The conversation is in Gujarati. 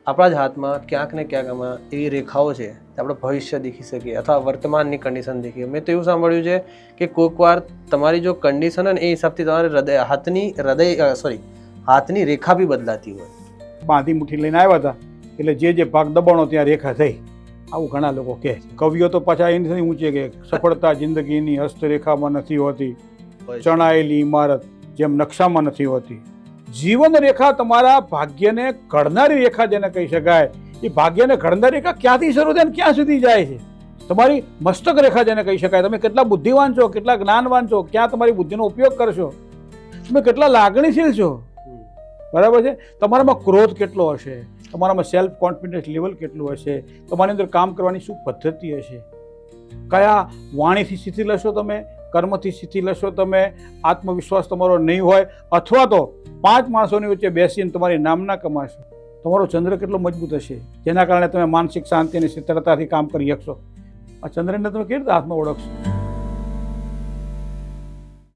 આપણા જ હાથમાં ક્યાંક ને ક્યાંક આમાં એવી રેખાઓ છે કે આપણે ભવિષ્ય દેખી શકીએ અથવા વર્તમાનની કન્ડિશન દેખીએ. મેં તો એવું સાંભળ્યું છે કે કોઈક વાર તમારી જો કન્ડિશન હોય ને એ હિસાબથી તમારે હાથની રેખા બી બદલાતી હોય. બાંધી મુઠ્ઠી લઈને આવ્યા હતા એટલે જે ભાગ દબાણો ત્યાં રેખા થઈ, આવું ઘણા લોકો કહે છે. કવિઓ તો પાછા એની ઊંચે કે સફળતા જિંદગીની હસ્તરેખામાં નથી હોતી, ચણાયેલી ઇમારત જેમ નકશામાં નથી હોતી. જીવન રેખા તમારા ભાગ્યને ઘડનારી રેખા જેને કહી શકાય, એ ભાગ્યને ઘડનારી રેખા ક્યાંથી શરૂ થાય ને ક્યાં સુધી જાય છે. તમારી મસ્તક રેખા જેને કહી શકાય, તમે કેટલા બુદ્ધિવાન છો, કેટલા જ્ઞાનવાન છો, ક્યાં તમારી બુદ્ધિનો ઉપયોગ કરશો, તમે કેટલા લાગણીશીલ છો, બરાબર છે. તમારામાં ક્રોધ કેટલો હશે, તમારામાં સેલ્ફ કોન્ફિડન્સ લેવલ કેટલું હશે, તમારી અંદર કામ કરવાની શું પદ્ધતિ હશે, કયા વાણીથી શીખી લેશો તમે, કર્મથી શીખી લેશો તમે, આત્મવિશ્વાસ તમારો નહીં હોય અથવા તો 5 માણસોની વચ્ચે બેસીને તમારી નામના કમાશો, તમારો ચંદ્ર કેટલો મજબૂત હશે જેના કારણે તમે માનસિક શાંતિ અને સ્થિરતાથી કામ કરી શકશો. આ ચંદ્રને તમે કેવી રીતે હાથમાં ઓળખશો?